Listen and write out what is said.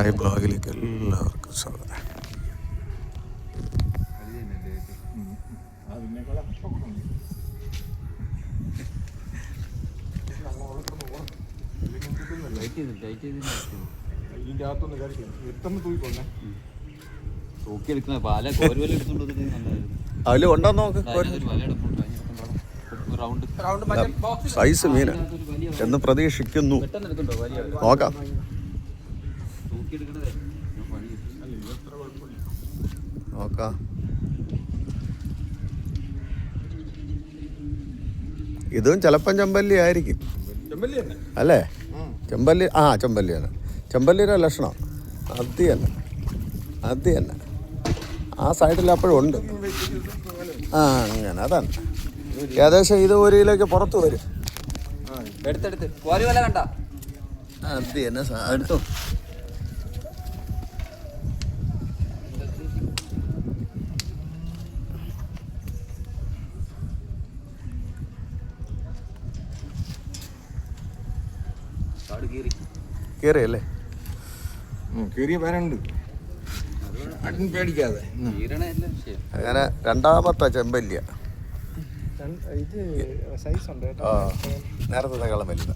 My ബ്ലോഗിലേക്ക് എല്ലാവർക്കും സ്വാഗതം. അതിൽ ഉണ്ടോ നോക്ക്. സൈസ് മീന എന്ന് പ്രതീക്ഷിക്കുന്നു. നോക്കാം. നോക്കാം. ഇതും ചിലപ്പം ചെമ്പല്ലി ആയിരിക്കും അല്ലേ? ചെമ്പല്ലി. ചെമ്പല്ലിയാണ്. ചെമ്പല്ലിയുടെ ലക്ഷണം അത് തന്നെ. ആ സൈഡിൽ അപ്പോഴും ഉണ്ട്. അങ്ങനെ അതാണ്. ഏകദേശം ഇത് 1 കിലോയ്ക്ക് പുറത്ത് വരും. അത് തന്നെ എടുത്തോ. കേറിയല്ലേ? കേറിയ പേരുണ്ട്. പേടിക്കാതെ. അങ്ങനെ രണ്ടാമത്തെ ചെമ്പല്ലിയ. ഇത് സൈസ് ഉണ്ട്. നേരത്തെ കളം വലുത്.